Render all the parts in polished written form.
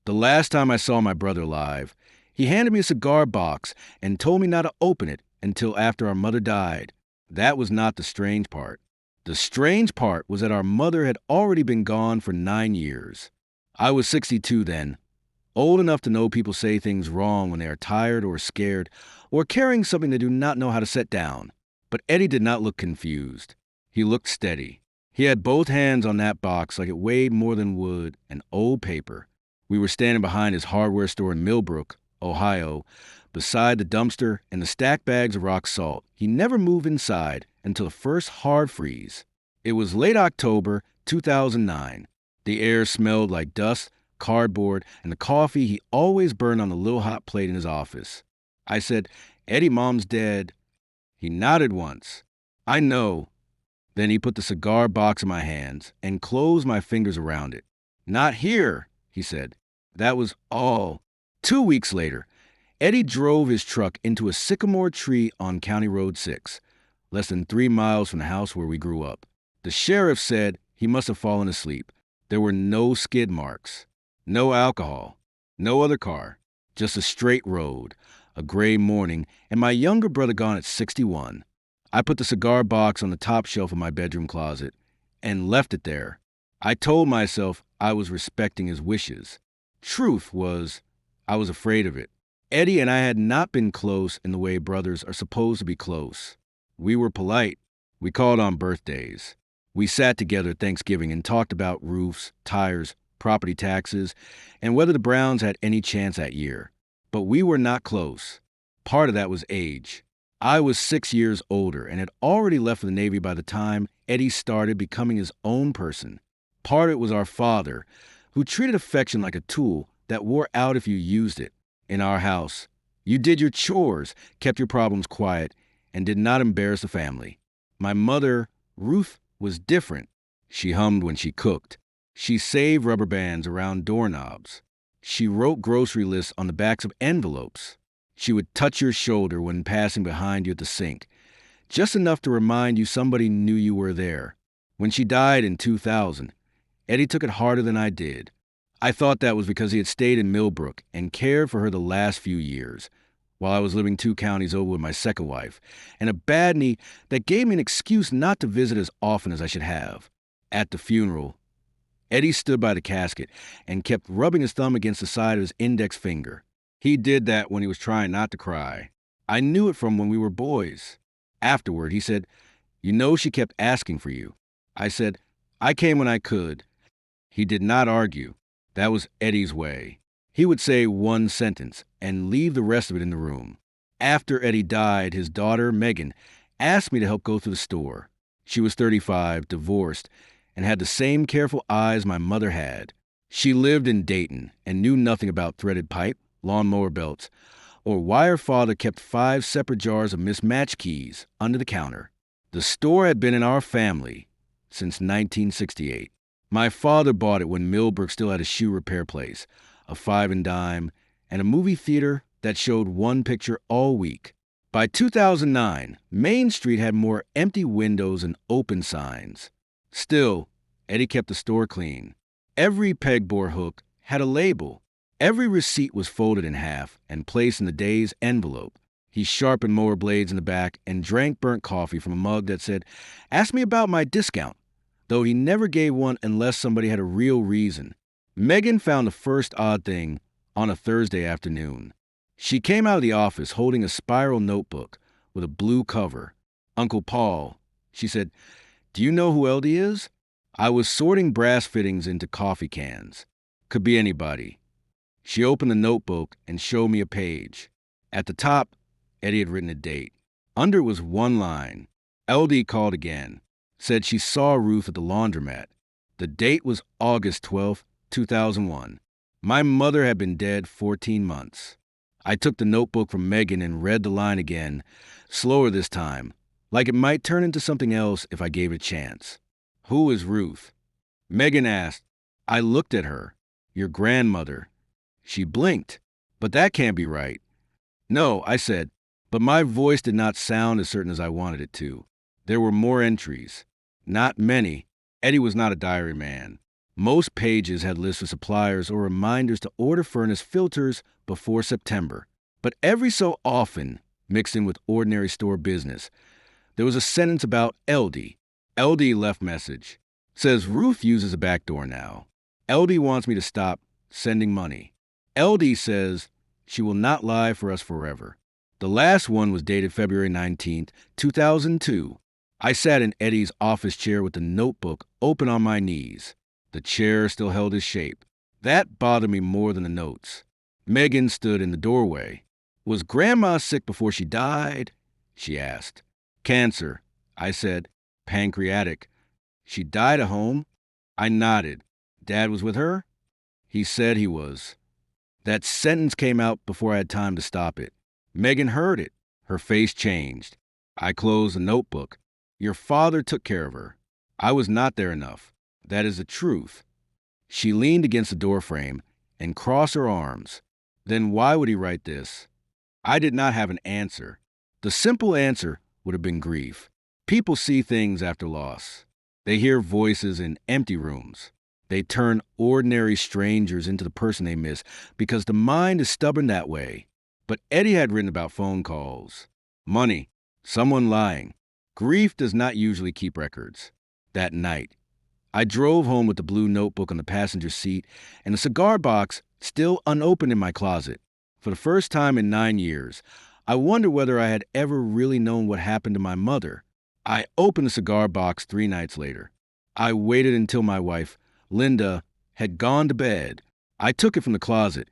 The last time I saw my brother live, he handed me a cigar box and told me not to open it until after our mother died. That was not the strange part. The strange part was that our mother had already been gone for 9 years. I was 62 then, old enough to know people say things wrong when they are tired or scared or carrying something they do not know how to set down. But Eddie did not look confused. He looked steady. He had both hands on that box like it weighed more than wood and old paper. We were standing behind his hardware store in Millbrook, Ohio, beside the dumpster and the stacked bags of rock salt. He never moved inside until the first hard freeze. It was late October 2009. The air smelled like dust, cardboard, and the coffee he always burned on the little hot plate in his office. I said, "Eddie, Mom's dead." He nodded once. "I know." Then he put the cigar box in my hands and closed my fingers around it. "Not here," he said. That was all. 2 weeks later, Eddie drove his truck into a sycamore tree on County Road 6, less than 3 miles from the house where we grew up. The sheriff said he must have fallen asleep. There were no skid marks, no alcohol, no other car, just a straight road, a gray morning, and my younger brother gone at 61. I put the cigar box on the top shelf of my bedroom closet and left it there. I told myself I was respecting his wishes. Truth was, I was afraid of it. Eddie and I had not been close in the way brothers are supposed to be close. We were polite. We called on birthdays. We sat together at Thanksgiving and talked about roofs, tires, property taxes, and whether the Browns had any chance that year. But we were not close. Part of that was age. I was 6 years older and had already left for the Navy by the time Eddie started becoming his own person. Part of it was our father, who treated affection like a tool that wore out if you used it. In our house, you did your chores, kept your problems quiet, and did not embarrass the family. My mother, Ruth, was different. She hummed when she cooked. She saved rubber bands around doorknobs. She wrote grocery lists on the backs of envelopes. She would touch your shoulder when passing behind you at the sink, just enough to remind you somebody knew you were there. When she died in 2000, Eddie took it harder than I did. I thought that was because he had stayed in Millbrook and cared for her the last few years, while I was living 2 counties over with my second wife, and a bad knee that gave me an excuse not to visit as often as I should have. At the funeral, Eddie stood by the casket and kept rubbing his thumb against the side of his index finger. He did that when he was trying not to cry. I knew it from when we were boys. Afterward, he said, "You know she kept asking for you." I said, "I came when I could." He did not argue. That was Eddie's way. He would say one sentence and leave the rest of it in the room. After Eddie died, his daughter, Megan, asked me to help go through the store. She was 35, divorced, and had the same careful eyes my mother had. She lived in Dayton and knew nothing about threaded pipe, lawnmower belts, or why her father kept 5 separate jars of mismatched keys under the counter. The store had been in our family since 1968. My father bought it when Millbrook still had a shoe repair place, a 5 and dime, and a movie theater that showed one picture all week. By 2009, Main Street had more empty windows and open signs. Still, Eddie kept the store clean. Every pegboard hook had a label. Every receipt was folded in half and placed in the day's envelope. He sharpened mower blades in the back and drank burnt coffee from a mug that said, "Ask me about my discount," though he never gave one unless somebody had a real reason. Megan found the first odd thing on a Thursday afternoon. She came out of the office holding a spiral notebook with a blue cover. "Uncle Paul," she said, "do you know who Eldie is?" I was sorting brass fittings into coffee cans. Could be anybody. She opened the notebook and showed me a page. At the top, Eddie had written a date. Under it was one line. Eldie called again. Said she saw Ruth at the laundromat. The date was August 12th, 2001. My mother had been dead 14 months. I took the notebook from Megan and read the line again, slower this time, like it might turn into something else if I gave it a chance. "Who is Ruth?" Megan asked. I looked at her. "Your grandmother." She blinked. "But that can't be right." "No," I said, but my voice did not sound as certain as I wanted it to. There were more entries. Not many. Eddie was not a diary man. Most pages had lists of suppliers or reminders to order furnace filters before September. But every so often, mixed in with ordinary store business, there was a sentence about LD. LD left message. Says Ruth uses a back door now. LD wants me to stop sending money. LD says she will not lie for us forever. The last one was dated February 19th, 2002. I sat in Eddie's office chair with the notebook open on my knees. The chair still held its shape. That bothered me more than the notes. Megan stood in the doorway. Was Grandma sick before she died? She asked. Cancer, I said. Pancreatic. She died at home? I nodded. Dad was with her? He said he was. That sentence came out before I had time to stop it. Megan heard it. Her face changed. I closed the notebook. Your father took care of her. I was not there enough. That is the truth. She leaned against the doorframe and crossed her arms. Then why would he write this? I did not have an answer. The simple answer would have been grief. People see things after loss. They hear voices in empty rooms. They turn ordinary strangers into the person they miss because the mind is stubborn that way. But Eddie had written about phone calls, money, someone lying. Grief does not usually keep records. That night, I drove home with the blue notebook on the passenger seat and a cigar box still unopened in my closet. For the first time in 9 years, I wondered whether I had ever really known what happened to my mother. I opened the cigar box 3 nights later. I waited until my wife, Linda, had gone to bed. I took it from the closet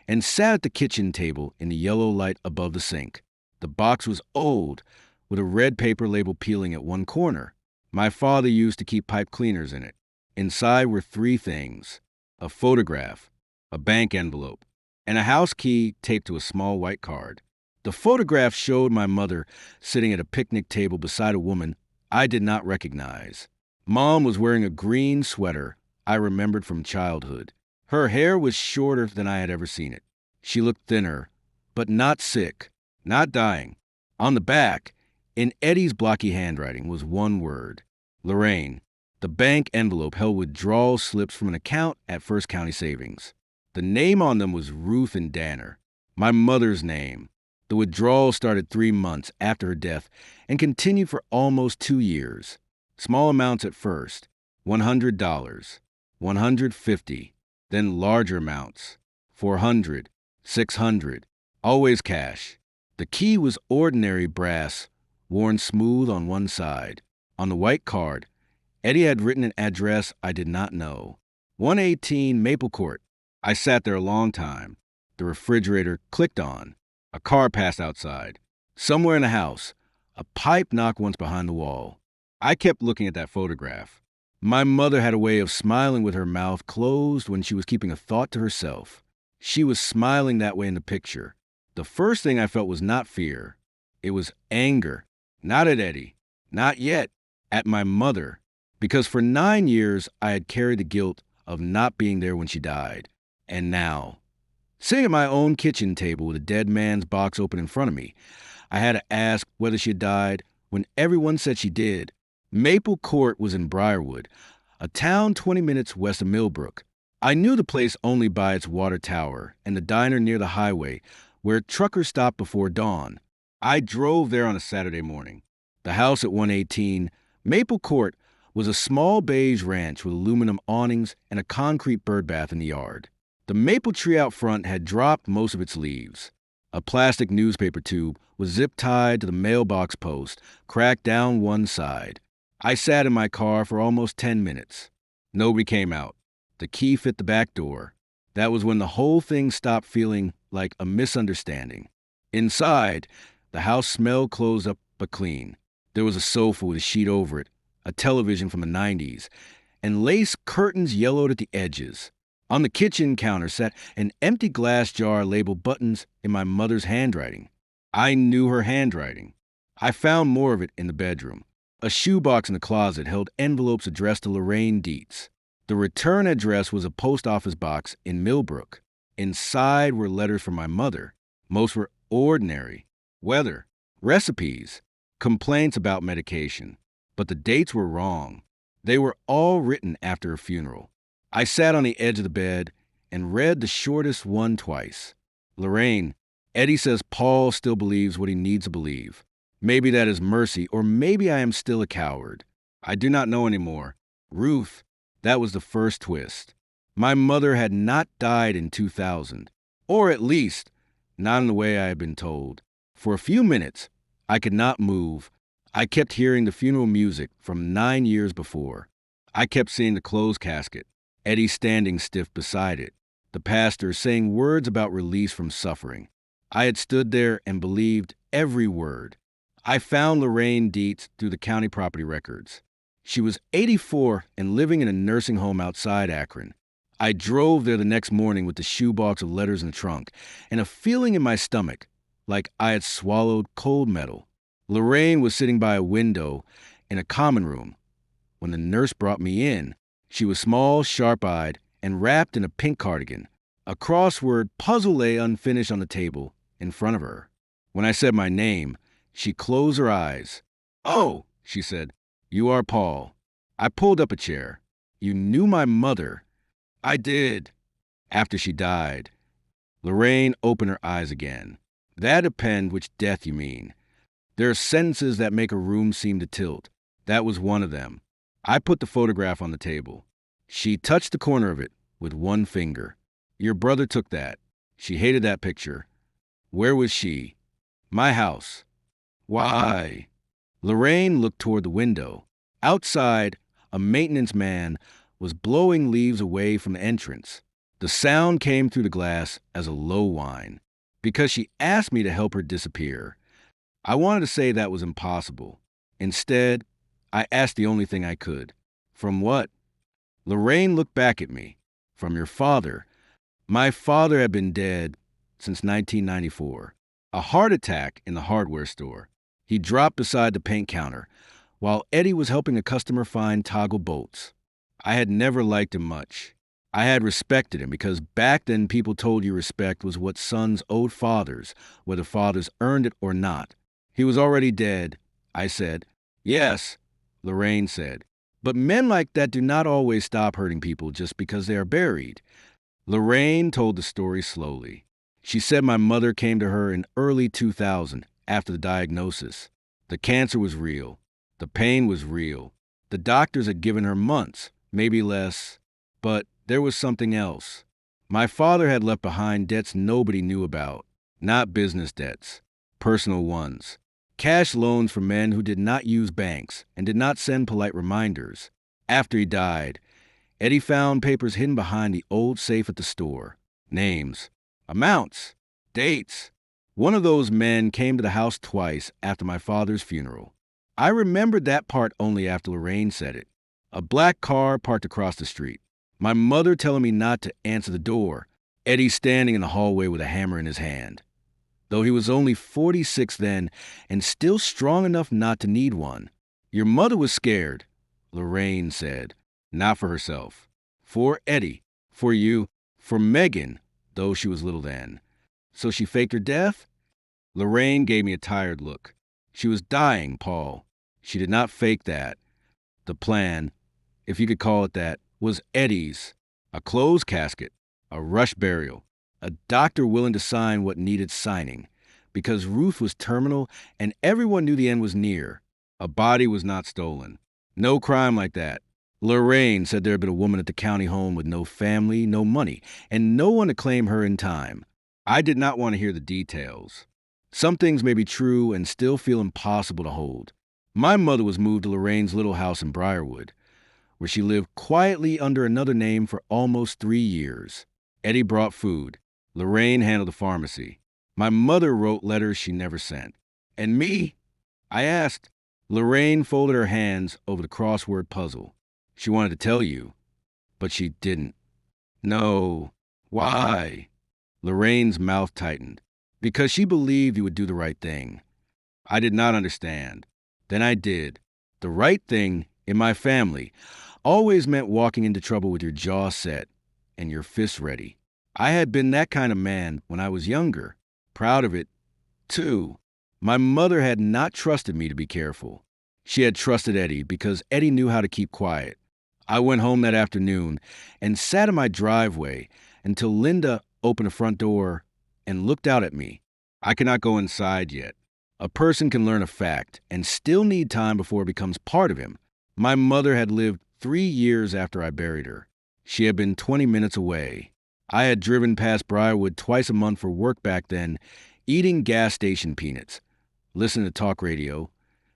and sat at the kitchen table in the yellow light above the sink. The box was old, with a red paper label peeling at one corner. My father used to keep pipe cleaners in it. Inside were 3 things: a photograph, a bank envelope, and a house key taped to a small white card. The photograph showed my mother sitting at a picnic table beside a woman I did not recognize. Mom was wearing a green sweater I remembered from childhood. Her hair was shorter than I had ever seen it. She looked thinner, but not sick, not dying. On the back, in Eddie's blocky handwriting, was one word: Lorraine. The bank envelope held withdrawal slips from an account at First County Savings. The name on them was Ruth and Danner, my mother's name. The withdrawal started 3 months after her death and continued for almost 2 years. Small amounts at first, $100, $150, then larger amounts, $400, $600, always cash. The key was ordinary brass, worn smooth on one side. On the white card, Eddie had written an address I did not know. 118 Maple Court. I sat there a long time. The refrigerator clicked on. A car passed outside. Somewhere in the house, a pipe knocked once behind the wall. I kept looking at that photograph. My mother had a way of smiling with her mouth closed when she was keeping a thought to herself. She was smiling that way in the picture. The first thing I felt was not fear. It was anger. Not at Eddie. Not yet. At my mother. Because for 9 years, I had carried the guilt of not being there when she died. And now, sitting at my own kitchen table with a dead man's box open in front of me, I had to ask whether she had died when everyone said she did. Maple Court was in Briarwood, a town 20 minutes west of Millbrook. I knew the place only by its water tower and the diner near the highway where truckers stopped before dawn. I drove there on a Saturday morning. The house at 118 Maple Court was a small beige ranch with aluminum awnings and a concrete birdbath in the yard. The maple tree out front had dropped most of its leaves. A plastic newspaper tube was zip-tied to the mailbox post, cracked down one side. I sat in my car for almost 10 minutes. Nobody came out. The key fit the back door. That was when the whole thing stopped feeling like a misunderstanding. Inside, the house smelled closed up but clean. There was a sofa with a sheet over it, a television from the 90s, and lace curtains yellowed at the edges. On the kitchen counter sat an empty glass jar labeled Buttons in my mother's handwriting. I knew her handwriting. I found more of it in the bedroom. A shoebox in the closet held envelopes addressed to Lorraine Dietz. The return address was a post office box in Millbrook. Inside were letters from my mother. Most were ordinary. Weather, recipes, complaints about medication. But the dates were wrong. They were all written after her funeral. I sat on the edge of the bed and read the shortest one twice. Lorraine, Eddie says Paul still believes what he needs to believe. Maybe that is mercy, or maybe I am still a coward. I do not know anymore. Ruth, that was the first twist. My mother had not died in 2000, or at least, not in the way I had been told. For a few minutes, I could not move. I kept hearing the funeral music from 9 years before. I kept seeing the closed casket, Eddie standing stiff beside it, the pastor saying words about release from suffering. I had stood there and believed every word. I found Lorraine Dietz through the county property records. She was 84 and living in a nursing home outside Akron. I drove there the next morning with the shoebox of letters in the trunk and a feeling in my stomach like I had swallowed cold metal. Lorraine was sitting by a window in a common room. When the nurse brought me in, she was small, sharp-eyed, and wrapped in a pink cardigan. A crossword puzzle lay unfinished on the table in front of her. When I said my name, she closed her eyes. "Oh," she said, "you are Paul." I pulled up a chair. "You knew my mother." "I did." "After she died." Lorraine opened her eyes again. "That depends which death you mean. There are sentences that make a room seem to tilt. That was one of them." I put the photograph on the table. She touched the corner of it with one finger. "Your brother took that. She hated that picture." "Where was she?" "My house." "Why?" Lorraine looked toward the window. Outside, a maintenance man was blowing leaves away from the entrance. The sound came through the glass as a low whine. Because she asked me to help her disappear. I wanted to say that was impossible. Instead, I asked the only thing I could. "From what?" Lorraine looked back at me. "From your father." My father had been dead since 1994. A heart attack in the hardware store. He dropped beside the paint counter while Eddie was helping a customer find toggle bolts. I had never liked him much. I had respected him because back then people told you respect was what sons owed fathers, whether fathers earned it or not. He was already dead. I said, "Yes," Lorraine said. "But men like that do not always stop hurting people just because they are buried." Lorraine told the story slowly. She said my mother came to her in early 2000 after the diagnosis. The cancer was real. The pain was real. The doctors had given her months, maybe less. But there was something else. My father had left behind debts nobody knew about. Not business debts. Personal ones. Cash loans from men who did not use banks and did not send polite reminders. After he died, Eddie found papers hidden behind the old safe at the store. Names. Amounts. Dates. One of those men came to the house twice after my father's funeral. I remembered that part only after Lorraine said it. A black car parked across the street. My mother telling me not to answer the door. Eddie standing in the hallway with a hammer in his hand. Though he was only 46 then and still strong enough not to need one. "Your mother was scared," Lorraine said. "Not for herself. For Eddie. For you. For Megan, though she was little then. So she faked her death?" Lorraine gave me a tired look. "She was dying, Paul. She did not fake that. The plan, if you could call it that, was Eddie's. A closed casket. A rush burial. A doctor willing to sign what needed signing. Because Ruth was terminal and everyone knew the end was near. A body was not stolen. No crime like that. Lorraine said there had been a woman at the county home with no family, no money, and no one to claim her in time. I did not want to hear the details. Some things may be true and still feel impossible to hold. My mother was moved to Lorraine's little house in Briarwood, where she lived quietly under another name for almost 3 years. Eddie brought food. Lorraine handled the pharmacy. My mother wrote letters she never sent. "And me?" I asked. Lorraine folded her hands over the crossword puzzle. "She wanted to tell you, but she didn't." "No. Why?" Lorraine's mouth tightened. "Because she believed you would do the right thing." I did not understand. Then I did. The right thing, in my family, always meant walking into trouble with your jaw set and your fists ready. I had been that kind of man when I was younger. Proud of it, too. My mother had not trusted me to be careful. She had trusted Eddie because Eddie knew how to keep quiet. I went home that afternoon and sat in my driveway until Linda opened the front door and looked out at me. I cannot go inside yet. A person can learn a fact and still need time before it becomes part of him. My mother had lived 3 years after I buried her. She had been 20 minutes away. I had driven past Briarwood twice a month for work back then, eating gas station peanuts, listening to talk radio,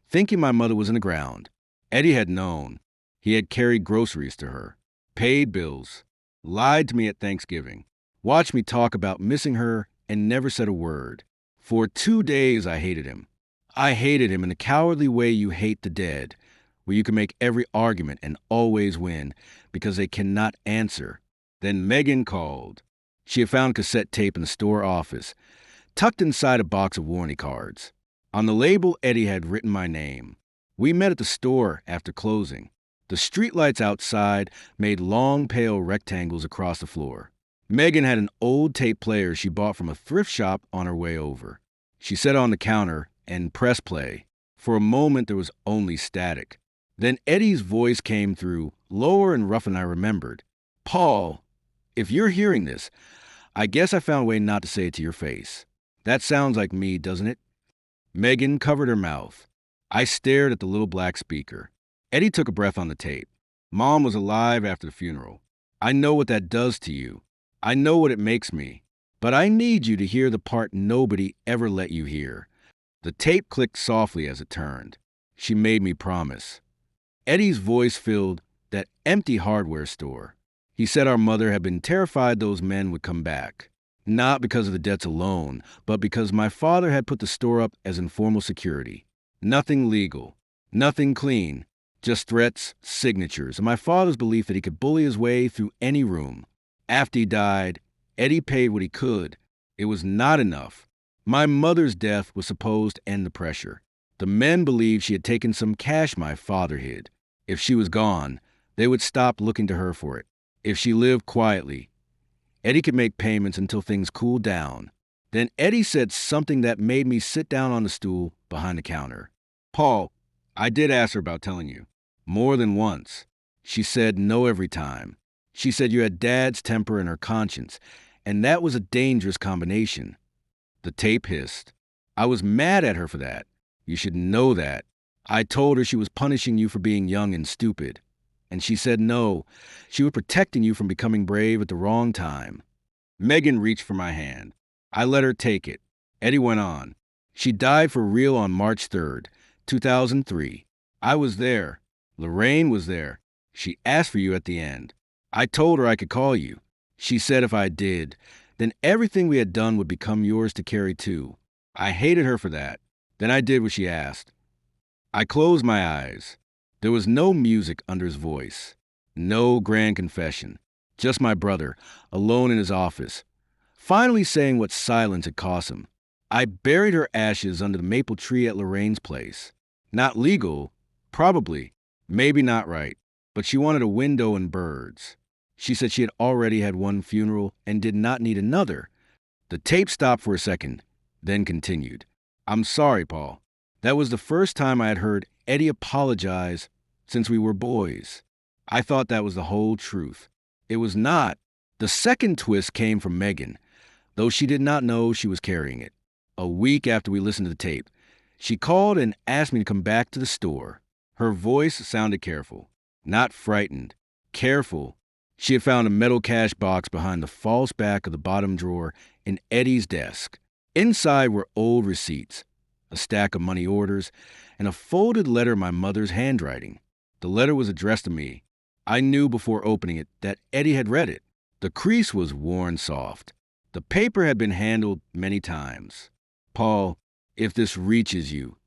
thinking my mother was in the ground. Eddie had known. He had carried groceries to her, paid bills, lied to me at Thanksgiving, watched me talk about missing her, and never said a word. For 2 days, I hated him. I hated him in the cowardly way you hate the dead, where you can make every argument and always win because they cannot answer. Then Megan called. She had found cassette tape in the store office, tucked inside a box of warranty cards. On the label, Eddie had written my name. We met at the store after closing. The streetlights outside made long, pale rectangles across the floor. Megan had an old tape player she bought from a thrift shop on her way over. She set it on the counter and pressed play. For a moment, there was only static. Then Eddie's voice came through, lower and rougher than I remembered. "Paul, if you're hearing this, I guess I found a way not to say it to your face. That sounds like me, doesn't it?" Megan covered her mouth. I stared at the little black speaker. Eddie took a breath on the tape. "Mom was alive after the funeral. I know what that does to you. I know what it makes me. But I need you to hear the part nobody ever let you hear." The tape clicked softly as it turned. She made me promise. Eddie's voice filled that empty hardware store. He said our mother had been terrified those men would come back. Not because of the debts alone, but because my father had put the store up as informal security. Nothing legal, nothing clean, just threats, signatures, and my father's belief that he could bully his way through any room. After he died, Eddie paid what he could. It was not enough. My mother's death was supposed to end the pressure. The men believed she had taken some cash my father hid. If she was gone, they would stop looking to her for it. If she lived quietly, Eddie could make payments until things cooled down. Then Eddie said something that made me sit down on the stool behind the counter. "Paul, I did ask her about telling you. More than once. She said no every time. She said you had Dad's temper and her conscience, and that was a dangerous combination." The tape hissed. "I was mad at her for that. You should know that. I told her she was punishing you for being young and stupid. And she said no, she was protecting you from becoming brave at the wrong time." Megan reached for my hand. I let her take it. Eddie went on. "She died for real on March 3rd, 2003. I was there. Lorraine was there. She asked for you at the end. I told her I could call you. She said if I did, then everything we had done would become yours to carry too. I hated her for that. Then I did what she asked." I closed my eyes. There was no music under his voice. No grand confession. Just my brother, alone in his office, finally saying what silence had cost him. I buried her ashes under the maple tree at Lorraine's place. Not legal, probably, maybe not right, but she wanted a window and birds. She said she had already had one funeral and did not need another. The tape stopped for a second, then continued. "I'm sorry, Paul. That was the first time I had heard Eddie apologize since we were boys. I thought that was the whole truth. It was not. The second twist came from Megan, though she did not know she was carrying it. A week after we listened to the tape, she called and asked me to come back to the store. Her voice sounded careful, not frightened, careful. She had found a metal cash box behind the false back of the bottom drawer in Eddie's desk. Inside were old receipts, a stack of money orders, and a folded letter in my mother's handwriting. The letter was addressed to me. I knew before opening it that Eddie had read it. The crease was worn soft. The paper had been handled many times. "Paul, if this reaches you,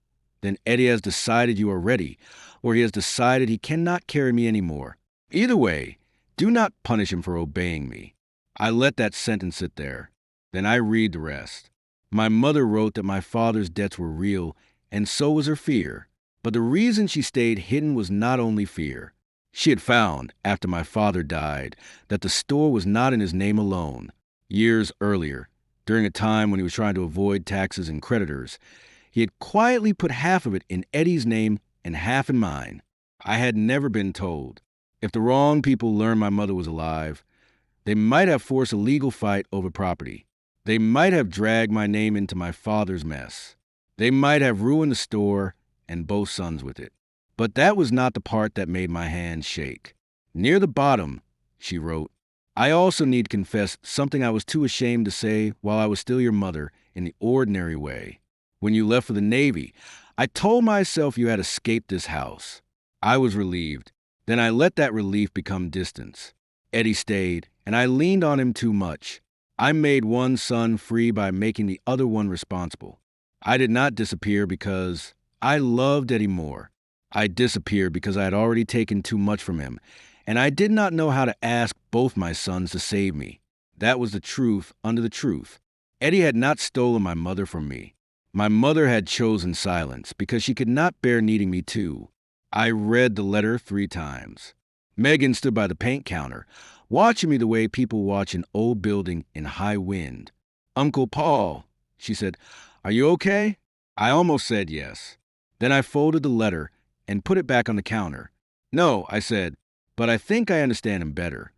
then Eddie has decided you are ready, or he has decided he cannot carry me anymore. Either way, do not punish him for obeying me." I let that sentence sit there. Then I read the rest. My mother wrote that my father's debts were real, and so was her fear. But the reason she stayed hidden was not only fear. She had found, after my father died, that the store was not in his name alone. Years earlier, during a time when he was trying to avoid taxes and creditors, he had quietly put half of it in Eddie's name and half in mine. I had never been told. If the wrong people learned my mother was alive, they might have forced a legal fight over property. They might have dragged my name into my father's mess. They might have ruined the store and both sons with it. But that was not the part that made my hands shake. Near the bottom, she wrote, I also need to confess something I was too ashamed to say while I was still your mother in the ordinary way. When you left for the Navy, I told myself you had escaped this house. I was relieved. Then I let that relief become distance. Eddie stayed, and I leaned on him too much. I made one son free by making the other one responsible. I did not disappear because I loved Eddie more. I disappeared because I had already taken too much from him, and I did not know how to ask both my sons to save me. That was the truth under the truth. Eddie had not stolen my mother from me. My mother had chosen silence because she could not bear needing me too. I read the letter 3 times. Megan stood by the paint counter, watching me the way people watch an old building in high wind. Uncle Paul, she said, are you okay? I almost said yes. Then I folded the letter and put it back on the counter. No, I said, but I think I understand him better.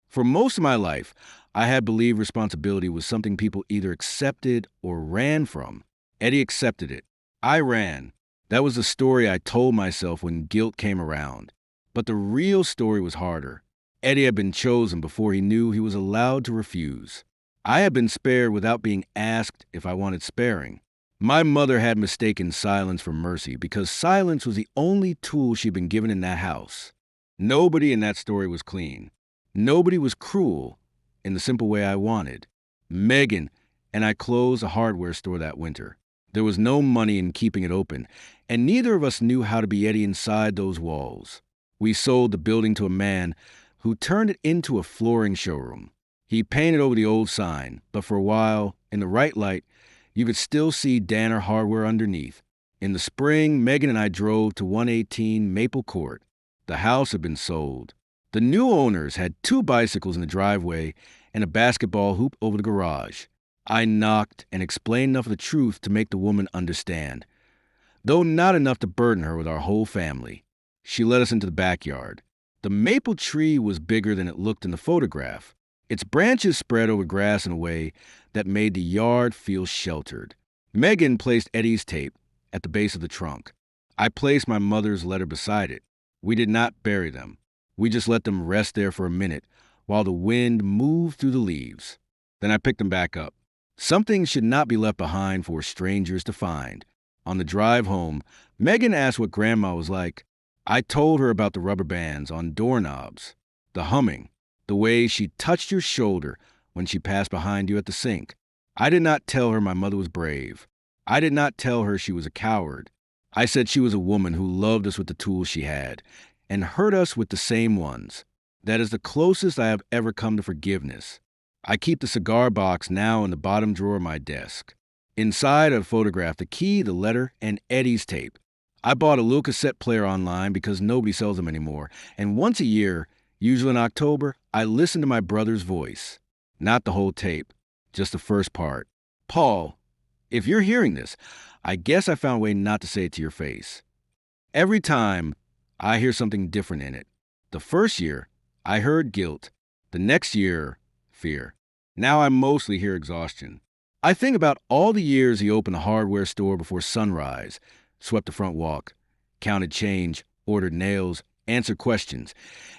For most of my life, I had believed responsibility was something people either accepted or ran from. Eddie accepted it. I ran. That was the story I told myself when guilt came around. But the real story was harder. Eddie had been chosen before he knew he was allowed to refuse. I had been spared without being asked if I wanted sparing. My mother had mistaken silence for mercy because silence was the only tool she'd been given in that house. Nobody in that story was clean. Nobody was cruel in the simple way I wanted. Megan and I closed a hardware store that winter. There was no money in keeping it open, and neither of us knew how to be Eddie inside those walls. We sold the building to a man who turned it into a flooring showroom. He painted over the old sign, but for a while, in the right light, you could still see Danner Hardware underneath. In the spring, Megan and I drove to 118 Maple Court. The house had been sold. The new owners had 2 bicycles in the driveway and a basketball hoop over the garage. I knocked and explained enough of the truth to make the woman understand, though not enough to burden her with our whole family. She led us into the backyard. The maple tree was bigger than it looked in the photograph. Its branches spread over grass in a way that made the yard feel sheltered. Megan placed Eddie's tape at the base of the trunk. I placed my mother's letter beside it. We did not bury them. We just let them rest there for a minute while the wind moved through the leaves. Then I picked them back up. Something should not be left behind for strangers to find. On the drive home, Megan asked what Grandma was like. I told her about the rubber bands on doorknobs, the humming, the way she touched your shoulder when she passed behind you at the sink. I did not tell her my mother was brave. I did not tell her she was a coward. I said she was a woman who loved us with the tools she had and hurt us with the same ones. That is the closest I have ever come to forgiveness. I keep the cigar box now in the bottom drawer of my desk. Inside, I've photographed the key, the letter, and Eddie's tape. I bought a little cassette player online because nobody sells them anymore, and once a year, usually in October, I listen to my brother's voice. Not the whole tape, just the first part. Paul, if you're hearing this, I guess I found a way not to say it to your face. Every time, I hear something different in it. The first year, I heard guilt. The next year, fear. Now I mostly hear exhaustion. I think about all the years he opened a hardware store before sunrise, swept the front walk, counted change, ordered nails, answered questions,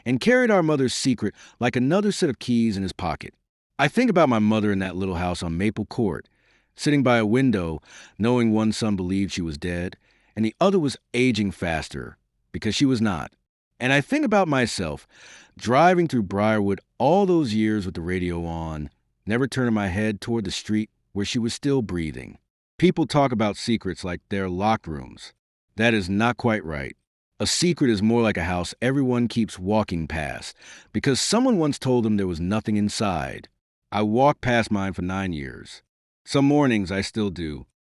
and carried our mother's secret like another set of keys in his pocket. I think about my mother in that little house on Maple Court, sitting by a window, knowing one son believed she was dead, and the other was aging faster, because she was not. And I think about myself, driving through Briarwood all those years with the radio on, never turning my head toward the street where she was still breathing. People talk about secrets like they're locked rooms. That is not quite right. A secret is more like a house everyone keeps walking past, because someone once told them there was nothing inside. I walked past mine for 9 years. Some mornings I still do.